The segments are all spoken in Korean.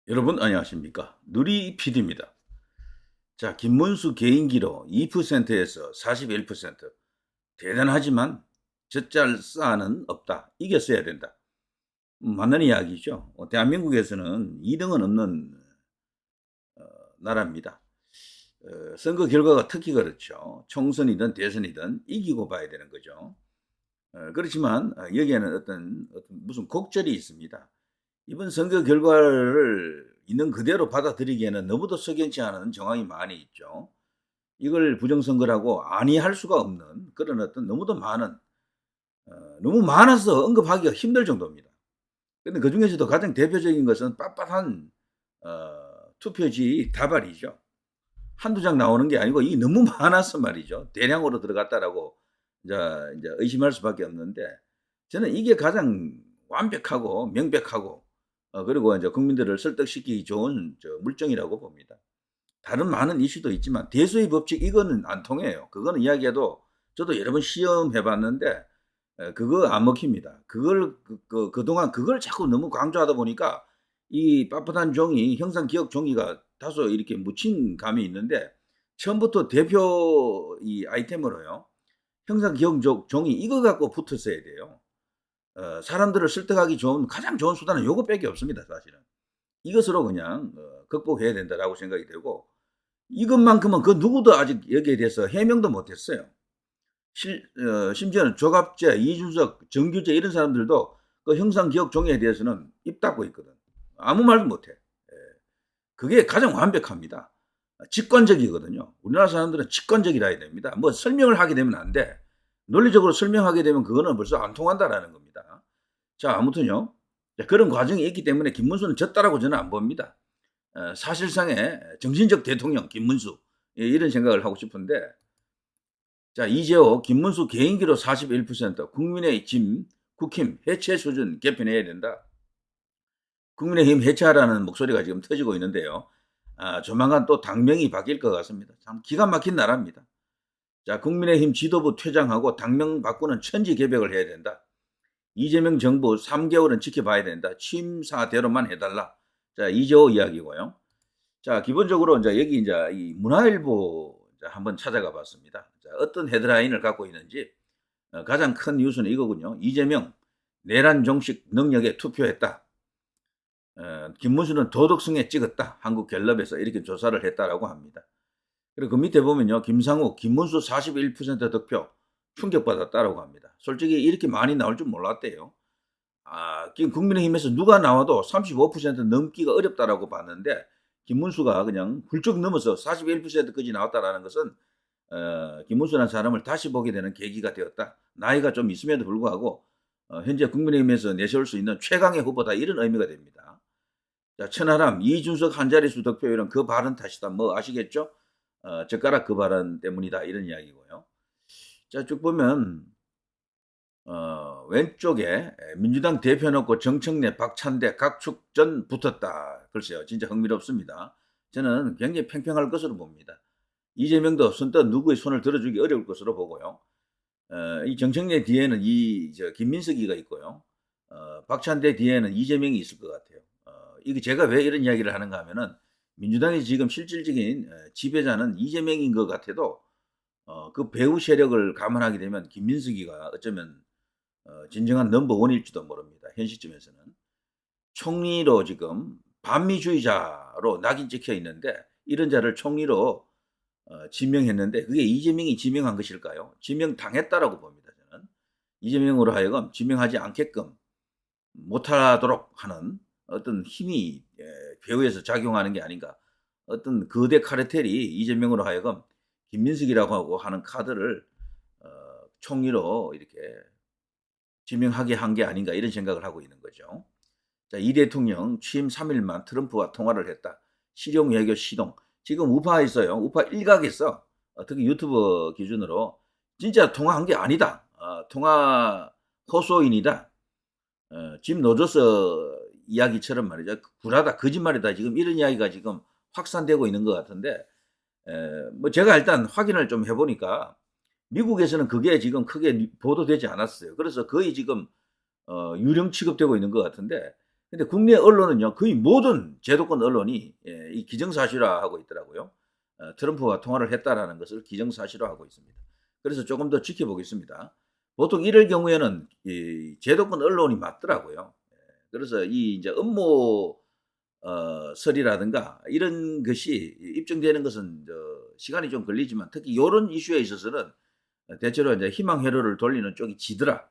여러분 안녕하십니까? 누리 PD입니다. 자, 김문수 개인기로 2%에서 41%. 대단하지만 젖잘 싸는 없다. 이겼어야 된다. 맞는 이야기죠. 대한민국에서는 2등은 없는 나라입니다. 선거 결과가 특히 그렇죠. 총선이든 대선이든 이기고 봐야 되는 거죠. 그렇지만 여기에는 어떤 무슨 곡절이 있습니다. 이번 선거 결과를 있는 그대로 받아들이기에는 너무도 석연치 않은 정황이 많이 있죠. 이걸 부정선거라고 아니할 수가 없는 그런 어떤 너무도 많은, 너무 많아서 언급하기가 힘들 정도입니다. 근데 그 중에서도 가장 대표적인 것은 빳빳한 투표지 다발이죠. 한두 장 나오는 게 아니고 이 너무 많아서 말이죠. 대량으로 들어갔다라고 이제 의심할 수밖에 없는데, 저는 이게 가장 완벽하고 명백하고 그리고 이제 국민들을 설득시키기 좋은 물정이라고 봅니다. 다른 많은 이슈도 있지만 대수의 법칙 이거는 안 통해요. 그거는 이야기해도 저도 여러 번 시험해 봤는데 그거 안 먹힙니다. 그동안 그걸 자꾸 너무 강조하다 보니까 이 빳빳한 종이, 형상 기억 종이가 다소 이렇게 묻힌 감이 있는데, 처음부터 대표 이 아이템으로요. 형상 기억 종이 이거 갖고 붙었어야 돼요. 사람들을 설득하기 좋은 가장 좋은 수단은 요것밖에 없습니다, 사실은. 이것으로 그냥 극복해야 된다라고 생각이 되고, 이것만큼은 그 누구도 아직 여기에 대해서 해명도 못했어요. 심지어는 조갑재, 이준석, 정규재 이런 사람들도 그 형상 기억 종이에 대해서는 입 닫고 있거든. 아무 말도 못해. 예. 그게 가장 완벽합니다. 직관적이거든요. 우리나라 사람들은 직관적이라 해야 됩니다. 뭐 설명을 하게 되면 안 돼. 논리적으로 설명하게 되면 그거는 벌써 안 통한다라는 겁니다. 자, 아무튼요. 그런 과정이 있기 때문에 김문수는 졌다라고 저는 안 봅니다. 사실상의 정신적 대통령 김문수, 이런 생각을 하고 싶은데, 자, 이재호 김문수 개인기로 41%, 국민의힘 국힘 해체 수준 개편해야 된다. 국민의힘 해체하라는 목소리가 지금 터지고 있는데요. 조만간 또 당명이 바뀔 것 같습니다. 참 기가 막힌 나라입니다. 자, 국민의힘 지도부 퇴장하고 당명 바꾸는 천지개벽을 해야 된다. 이재명 정부 3개월은 지켜봐야 된다. 취임사대로만 해달라. 자, 이재호 이야기고요. 자, 기본적으로 이제 여기 이제 이 문화일보 한번 찾아가 봤습니다. 자, 어떤 헤드라인을 갖고 있는지, 가장 큰 뉴스는 이거군요. 이재명 내란 종식 능력에 투표했다. 김문수는 도덕성에 찍었다. 한국갤럽에서 이렇게 조사를 했다라고 합니다. 그리고 그 밑에 보면요. 김상욱, 김문수 41% 득표 충격받았다라고 합니다. 솔직히 이렇게 많이 나올 줄 몰랐대요. 지금 국민의힘에서 누가 나와도 35% 넘기가 어렵다라고 봤는데, 김문수가 그냥 훌쩍 넘어서 41%까지 나왔다라는 것은 김문수라는 사람을 다시 보게 되는 계기가 되었다. 나이가 좀 있음에도 불구하고 현재 국민의힘에서 내세울 수 있는 최강의 후보다, 이런 의미가 됩니다. 자, 천하람, 이준석 한 자릿수 득표율은 그 발언 탓이다. 뭐 아시겠죠? 젓가락 그 발언 때문이다. 이런 이야기고요. 자, 쭉 보면 왼쪽에 민주당 대표 놓고 정청래, 박찬대 각축전 붙었다. 글쎄요, 진짜 흥미롭습니다. 저는 굉장히 팽팽할 것으로 봅니다. 이재명도 선뜻 누구의 손을 들어주기 어려울 것으로 보고요. 이 정청래 뒤에는 김민석이가 있고요. 박찬대 뒤에는 이재명이 있을 것 같아요. 이게 제가 왜 이런 이야기를 하는가 하면은, 민주당의 지금 실질적인 지배자는 이재명인 것 같아도 그 배후 세력을 감안하게 되면 김민석이가 어쩌면 진정한 넘버원일지도 모릅니다. 현 시점에서는. 총리로 지금 반미주의자로 낙인 찍혀 있는데, 이런 자를 총리로 지명했는데 그게 이재명이 지명한 것일까요? 지명당했다라고 봅니다. 저는. 이재명으로 하여금 지명하지 않게끔 못하도록 하는 어떤 힘이 배후에서 작용하는 게 아닌가. 어떤 거대 카르텔이 이재명으로 하여금 김민석이라고 하는 카드를 총리로 이렇게 지명하게 한 게 아닌가, 이런 생각을 하고 있는 거죠. 자, 이 대통령 취임 3일만 트럼프와 통화를 했다. 실용 외교 시동. 지금 우파에서요. 우파 일각에서 특히 유튜브 기준으로 진짜 통화한 게 아니다. 통화 호소인이다. 짐 노조스 이야기처럼 말이죠. 구라다, 거짓말이다. 지금 이런 이야기가 지금 확산되고 있는 것 같은데, 뭐 제가 일단 확인을 좀 해보니까 미국에서는 그게 지금 크게 보도되지 않았어요. 그래서 거의 지금 유령 취급되고 있는 것 같은데, 근데 국내 언론은요, 거의 모든 제도권 언론이 이 기정사실화하고 있더라고요. 트럼프와 통화를 했다라는 것을 기정사실화하고 있습니다. 그래서 조금 더 지켜보겠습니다. 보통 이럴 경우에는 이 제도권 언론이 맞더라고요. 그래서 이 이제 업무 설이라든가 이런 것이 입증되는 것은 시간이 좀 걸리지만 특히 요런 이슈에 있어서는 대체로 이제 희망 회로를 돌리는 쪽이 지더라.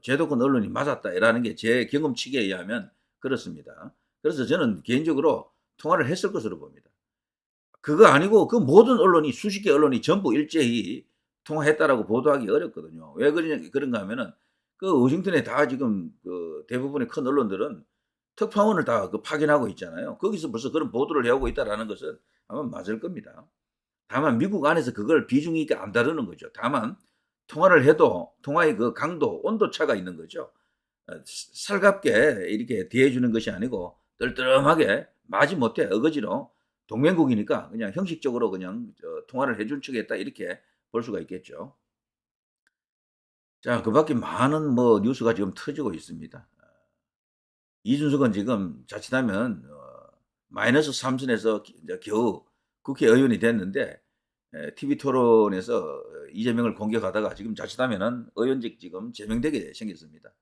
제도권 언론이 맞았다라는 게 제 경험치에 의하면 그렇습니다. 그래서 저는 개인적으로 통화를 했을 것으로 봅니다. 그거 아니고 그 모든 언론이 수십 개 언론이 전부 일제히 통화했다라고 보도하기 어렵거든요. 왜 그런가 하면은 그 워싱턴에 다 지금 그 대부분의 큰 언론들은 특파원을 다 그 파견하고 있잖아요. 거기서 벌써 그런 보도를 해오고 있다라는 것은 아마 맞을 겁니다. 다만 미국 안에서 그걸 비중 있게 안 다루는 거죠. 다만 통화를 해도 통화의 그 강도, 온도 차가 있는 거죠. 살갑게 이렇게 대해주는 것이 아니고 뜰뜰하게 마지못해 어거지로 동맹국이니까 그냥 형식적으로 그냥 통화를 해준 척 했다 이렇게 볼 수가 있겠죠. 자, 그 밖에 많은 뭐 뉴스가 지금 터지고 있습니다. 이준석은 지금 자칫하면 마이너스 3선에서 이제 겨우 국회의원이 됐는데 TV 토론에서 이재명을 공격하다가 지금 자칫하면은 의원직 지금 제명되게 생겼습니다.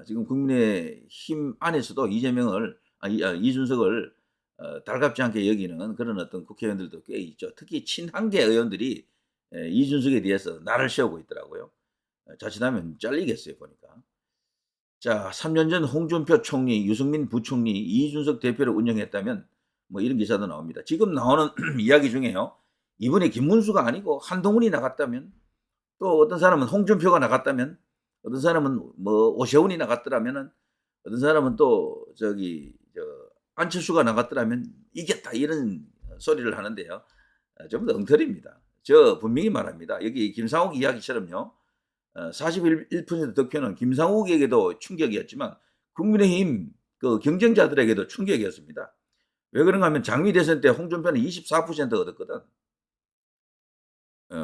지금 국민의힘 안에서도 이준석을 달갑지 않게 여기는 그런 어떤 국회의원들도 꽤 있죠. 특히 친한계 의원들이 이준석에 대해서 날을 세우고 있더라고요. 자칫하면 잘리겠어요, 보니까. 자, 3년 전 홍준표 총리, 유승민 부총리, 이준석 대표를 운영했다면 뭐 이런 기사도 나옵니다. 지금 나오는 이야기 중에요. 이번에 김문수가 아니고 한동훈이 나갔다면, 또 어떤 사람은 홍준표가 나갔다면, 어떤 사람은 뭐 오세훈이 나갔더라면은, 어떤 사람은 또 안철수가 나갔더라면 이겼다 이런 소리를 하는데요. 전부 다 엉터리입니다. 저 분명히 말합니다. 여기 김상욱 이야기처럼요. 41% 득표는 김상욱에게도 충격이었지만 국민의힘 그 경쟁자들에게도 충격이었습니다. 왜 그런가 하면 장미 대선 때 홍준표는 24% 얻었거든.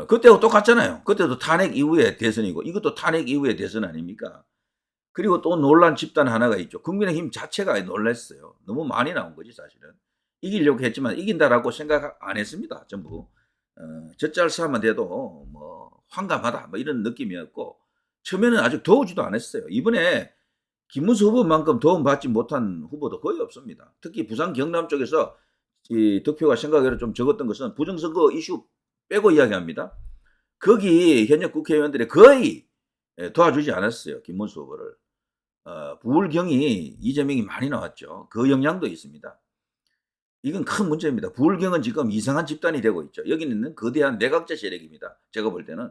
그때하고 똑같잖아요. 그때도 탄핵 이후에 대선이고 이것도 탄핵 이후에 대선 아닙니까? 그리고 또 놀란 집단 하나가 있죠. 국민의힘 자체가 놀랐어요. 너무 많이 나온 거지 사실은. 이기려고 했지만 이긴다라고 생각 안 했습니다. 전부. 젖잘 싸움만 돼도 뭐 황감하다 뭐 이런 느낌이었고 처음에는 아직 도우지도 않았어요. 이번에 김문수 후보만큼 도움받지 못한 후보도 거의 없습니다. 특히 부산 경남 쪽에서 이 득표가 생각외로 좀 적었던 것은 부정선거 이슈 빼고 이야기합니다. 거기 현역 국회의원들이 거의 도와주지 않았어요. 김문수 후보를. 부울경이 이재명이 많이 나왔죠. 그 영향도 있습니다. 이건 큰 문제입니다. 부울경은 지금 이상한 집단이 되고 있죠. 여기는 있는 거대한 내각제 세력입니다. 제가 볼 때는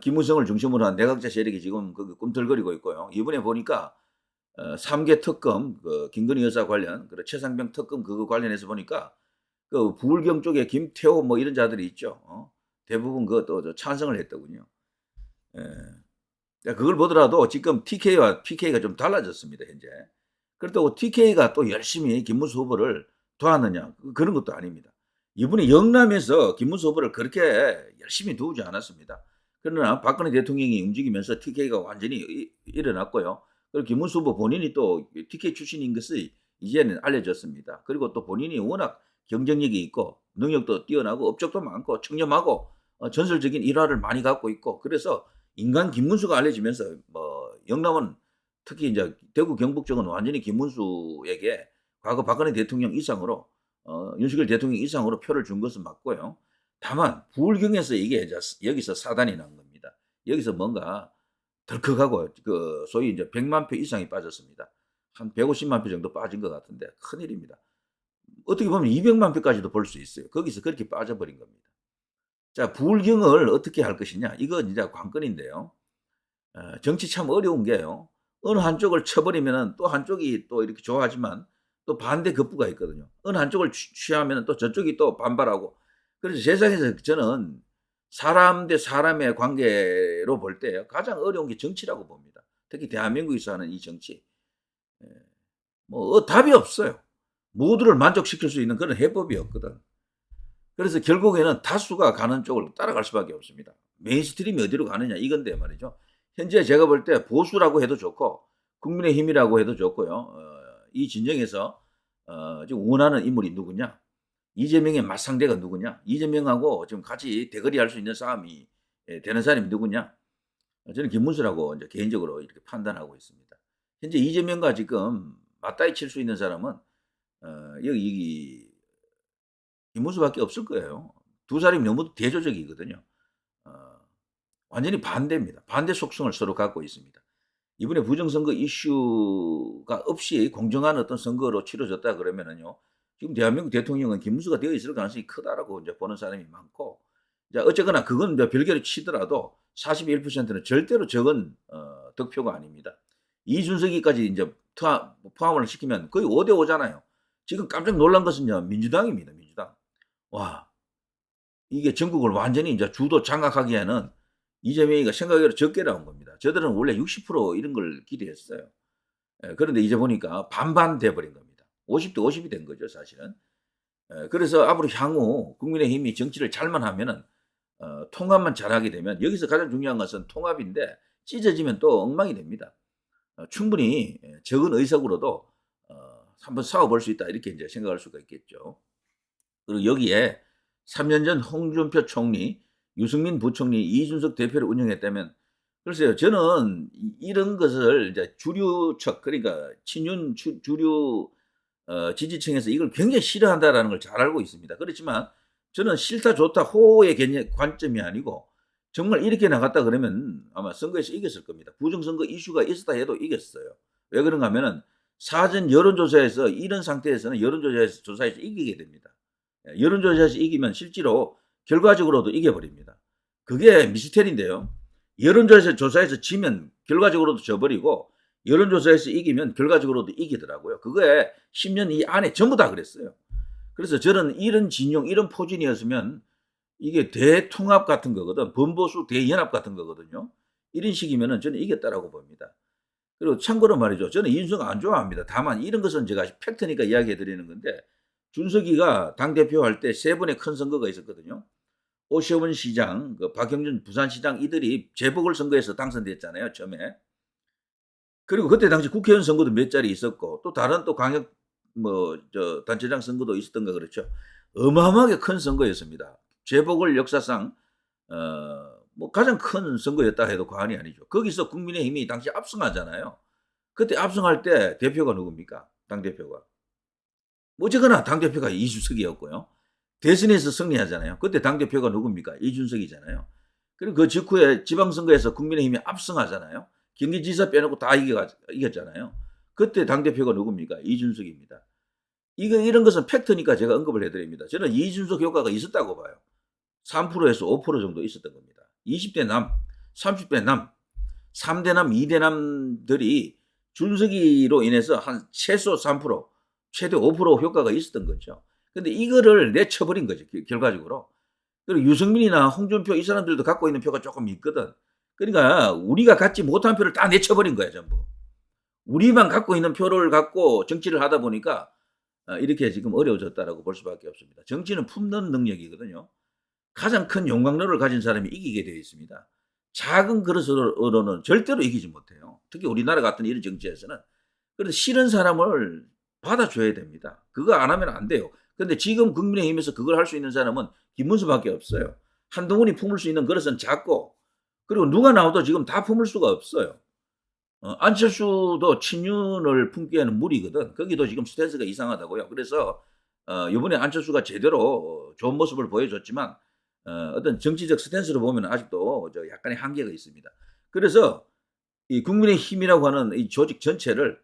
김무성을 중심으로 한 내각제 세력이 지금 꿈틀거리고 있고요. 이번에 보니까 3개 특검, 그 김건희 여사 관련, 그리고 최상병 특검 그거 관련해서 보니까 그 부울경 쪽에 김태호 뭐 이런 자들이 있죠. 대부분 그것도 찬성을 했더군요. 그걸 보더라도 지금 TK와 PK가 좀 달라졌습니다, 현재. 그렇다고 TK가 또 열심히 김문수 후보를 도왔느냐? 그런 것도 아닙니다. 이분이 영남에서 김문수 후보를 그렇게 열심히 도우지 않았습니다. 그러나 박근혜 대통령이 움직이면서 TK가 완전히 일어났고요. 그리고 김문수 후보 본인이 또 TK 출신인 것이 이제는 알려졌습니다. 그리고 또 본인이 워낙 경쟁력이 있고 능력도 뛰어나고 업적도 많고 청렴하고 전설적인 일화를 많이 갖고 있고 그래서 인간 김문수가 알려지면서 뭐 영남은 특히 이제 대구 경북 쪽은 완전히 김문수에게 과거 박근혜 대통령 이상으로 윤석열 대통령 이상으로 표를 준 것은 맞고요. 다만 부울경에서 이게 이제 여기서 사단이 난 겁니다. 여기서 뭔가 덜컥하고 그 소위 이제 100만 표 이상이 빠졌습니다. 한 150만 표 정도 빠진 것 같은데 큰일입니다. 어떻게 보면 200만 표까지도 볼 수 있어요. 거기서 그렇게 빠져버린 겁니다. 자, 부울경을 어떻게 할 것이냐? 이건 이제 관건인데요. 정치 참 어려운 게요. 어느 한쪽을 쳐버리면 또 한쪽이 또 이렇게 좋아하지만 또 반대 급부가 있거든요. 어느 한쪽을 취하면 또 저쪽이 또 반발하고. 그래서 세상에서 저는 사람 대 사람의 관계로 볼 때 가장 어려운 게 정치라고 봅니다. 특히 대한민국에서 하는 이 정치. 뭐 답이 없어요. 모두를 만족시킬 수 있는 그런 해법이 없거든. 그래서 결국에는 다수가 가는 쪽을 따라갈 수밖에 없습니다. 메인스트림이 어디로 가느냐 이건데 말이죠. 현재 제가 볼 때 보수라고 해도 좋고 국민의힘이라고 해도 좋고요. 이 진영에서 지금 원하는 인물이 누구냐? 이재명의 맞상대가 누구냐? 이재명하고 지금 같이 대거리할 수 있는 싸움이 되는 사람이 누구냐? 저는 김문수라고 이제 개인적으로 이렇게 판단하고 있습니다. 현재 이재명과 지금 맞다이 칠 수 있는 사람은 여기 김문수밖에 없을 거예요. 두 사람이 너무 대조적이거든요. 어, 완전히 반대입니다. 반대 속성을 서로 갖고 있습니다. 이번에 부정선거 이슈가 없이 공정한 어떤 선거로 치러졌다 그러면은요, 지금 대한민국 대통령은 김문수가 되어 있을 가능성이 크다라고 이제 보는 사람이 많고, 자, 어쨌거나 그건 이제 별개로 치더라도 41%는 절대로 적은 득표가 아닙니다. 이준석이까지 이제 포함을 시키면 거의 5대5잖아요. 지금 깜짝 놀란 것은요, 민주당입니다. 민주당. 와, 이게 전국을 완전히 이제 주도 장악하기에는 이재명이가 생각외로 적게 나온 겁니다. 저들은 원래 60% 이런 걸 기대했어요. 그런데 이제 보니까 반반 돼버린 겁니다. 50대 50이 된 거죠, 사실은. 그래서 앞으로 향후 국민의힘이 정치를 잘만 하면은 통합만 잘하게 되면, 여기서 가장 중요한 것은 통합인데 찢어지면 또 엉망이 됩니다. 충분히 적은 의석으로도 한번 싸워볼 수 있다, 이렇게 이제 생각할 수가 있겠죠. 그리고 여기에 3년 전 홍준표 총리, 유승민 부총리, 이준석 대표를 운영했다면, 글쎄요, 저는 이런 것을 이제 주류측, 그러니까 친윤 주류 지지층에서 이걸 굉장히 싫어한다라는 걸 잘 알고 있습니다. 그렇지만 저는 싫다 좋다 호의 관점이 아니고, 정말 이렇게 나갔다 그러면 아마 선거에서 이겼을 겁니다. 부정선거 이슈가 있었다 해도 이겼어요. 왜 그런가 하면은 사전 여론조사에서 이런 상태에서는 여론조사에서 이기게 됩니다. 여론조사에서 이기면 실제로 결과적으로도 이겨버립니다. 그게 미스테리인데요. 여론조사에서 지면 결과적으로도 져버리고, 여론조사에서 이기면 결과적으로도 이기더라고요. 그거에 10년 이 안에 전부 다 그랬어요. 그래서 저는 이런 진영, 이런 포진이었으면 이게 대통합 같은 거거든. 범보수 대연합 같은 거거든요. 이런 식이면은 저는 이겼다라고 봅니다. 그리고 참고로 말이죠. 저는 이준석 안 좋아합니다. 다만 이런 것은 제가 팩트니까 이야기해 드리는 건데, 준석이가 당대표 할 때 세 번의 큰 선거가 있었거든요. 오세훈 시장, 박형준 부산시장, 이들이 재보궐선거에서 당선됐잖아요, 처음에. 그리고 그때 당시 국회의원 선거도 몇 자리 있었고, 또 다른 또 광역 단체장 선거도 있었던가 그렇죠. 어마어마하게 큰 선거였습니다. 재보궐 역사상 가장 큰 선거였다 해도 과언이 아니죠. 거기서 국민의힘이 당시 압승하잖아요. 그때 압승할 때 대표가 누굽니까? 당대표가. 어쨌거나 당대표가 이준석이었고요. 대선에서 승리하잖아요. 그때 당대표가 누굽니까? 이준석이잖아요. 그리고 그 직후에 지방선거에서 국민의힘이 압승하잖아요. 경기지사 빼놓고 다 이겼잖아요. 그때 당대표가 누굽니까? 이준석입니다. 이런 것은 팩트니까 제가 언급을 해드립니다. 저는 이준석 효과가 있었다고 봐요. 3%에서 5% 정도 있었던 겁니다. 20대 남, 30대 남, 3대 남, 2대 남들이 준석이로 인해서 한 최소 3%, 최대 5% 효과가 있었던 거죠. 근데 이거를 내쳐버린 거죠, 결과적으로. 그리고 유승민이나 홍준표 이 사람들도 갖고 있는 표가 조금 있거든. 그러니까 우리가 갖지 못한 표를 다 내쳐버린 거야, 전부. 우리만 갖고 있는 표를 갖고 정치를 하다 보니까 이렇게 지금 어려워졌다라고 볼 수밖에 없습니다. 정치는 품는 능력이거든요. 가장 큰 용광로를 가진 사람이 이기게 되어 있습니다. 작은 그릇으로는 절대로 이기지 못해요. 특히 우리나라 같은 이런 정치에서는. 그래서 싫은 사람을 받아줘야 됩니다. 그거 안 하면 안 돼요. 근데 지금 국민의힘에서 그걸 할 수 있는 사람은 김문수밖에 없어요. 한동훈이 품을 수 있는 그릇은 작고, 그리고 누가 나와도 지금 다 품을 수가 없어요. 안철수도 친윤을 품기에는 무리거든. 거기도 지금 스탠스가 이상하다고요. 그래서 이번에 안철수가 제대로 좋은 모습을 보여줬지만 어떤 정치적 스탠스로 보면 아직도 약간의 한계가 있습니다. 그래서 이 국민의힘이라고 하는 이 조직 전체를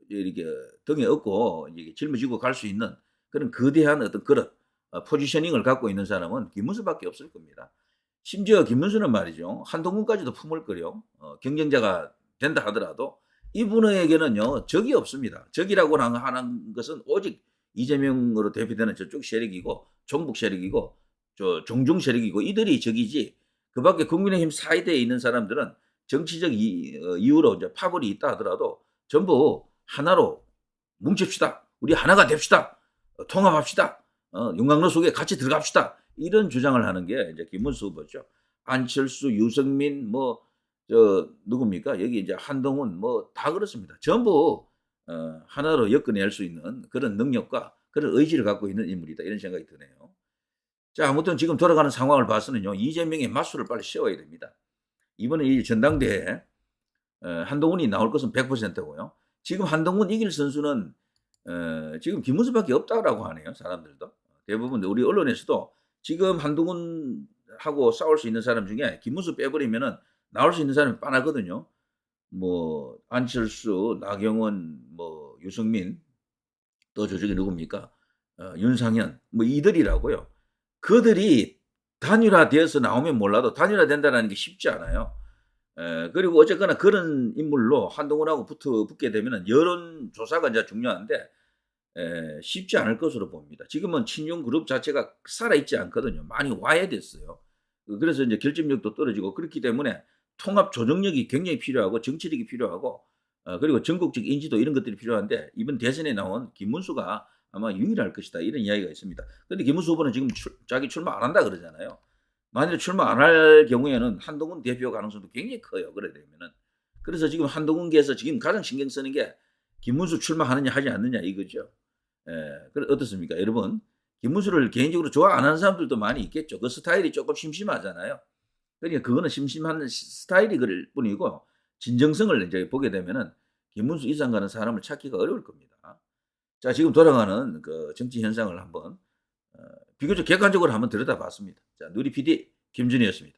이렇게 등에 업고 짊어지고 갈 수 있는 그런 거대한 어떤 그릇, 포지셔닝을 갖고 있는 사람은 김문수밖에 없을 겁니다. 심지어 김문수는 말이죠, 한동훈까지도 품을 거요. 경쟁자가 된다 하더라도 이분에게는요 적이 없습니다. 적이라고 하는 것은 오직 이재명으로 대표되는 저쪽 세력이고, 종북 세력이고, 종중 세력이고, 이들이 적이지, 그 밖에 국민의힘 사이대에 있는 사람들은 정치적 이유로 이제 파벌이 있다 하더라도 전부 하나로 뭉칩시다. 우리 하나가 됩시다. 통합합시다. 용광로 속에 같이 들어갑시다. 이런 주장을 하는 게 이제 김문수 후보죠. 안철수, 유승민, 누굽니까? 여기 이제 한동훈 뭐 다 그렇습니다. 전부 하나로 엮어낼 수 있는 그런 능력과 그런 의지를 갖고 있는 인물이다. 이런 생각이 드네요. 자, 아무튼 지금 돌아가는 상황을 봐서는요. 이재명의 맞수를 빨리 씌워야 됩니다. 이번에 이 전당대회에 한동훈이 나올 것은 100%고요. 지금 한동훈 이길 선수는 지금 김문수밖에 없다라고 하네요. 사람들도. 대부분 우리 언론에서도 지금 한동훈하고 싸울 수 있는 사람 중에 김문수 빼버리면은 나올 수 있는 사람이 뻔하거든요. 뭐 안철수, 나경원, 뭐 유승민, 또 저쪽에 누굽니까? 윤상현, 뭐 이들이라고요. 그들이 단일화되어서 나오면 몰라도 단일화된다는 게 쉽지 않아요. 그리고 어쨌거나 그런 인물로 한동훈하고 붙게 되면은 여론조사가 이제 중요한데 쉽지 않을 것으로 봅니다. 지금은 친윤 그룹 자체가 살아있지 않거든요. 많이 와해됐어요. 그래서 이제 결집력도 떨어지고 그렇기 때문에 통합 조정력이 굉장히 필요하고 정치력이 필요하고 그리고 전국적 인지도 이런 것들이 필요한데 이번 대선에 나온 김문수가 아마 유일할 것이다 이런 이야기가 있습니다. 그런데 김문수 후보는 지금 자기 출마 안 한다 그러잖아요. 만약에 출마 안 할 경우에는 한동훈 대표 가능성도 굉장히 커요. 그래 되면은. 그래서 지금 한동훈계에서 지금 가장 신경 쓰는 게 김문수 출마하느냐 하지 않느냐 이거죠. 어떻습니까? 여러분, 김문수를 개인적으로 좋아 안 하는 사람들도 많이 있겠죠. 그 스타일이 조금 심심하잖아요. 그러니까 그거는 심심한 스타일이 그럴 뿐이고, 진정성을 이제 보게 되면은 김문수 이상 가는 사람을 찾기가 어려울 겁니다. 자, 지금 돌아가는 그 정치 현상을 한번 비교적 객관적으로 한번 들여다봤습니다. 자, 누리 PD 김준희였습니다.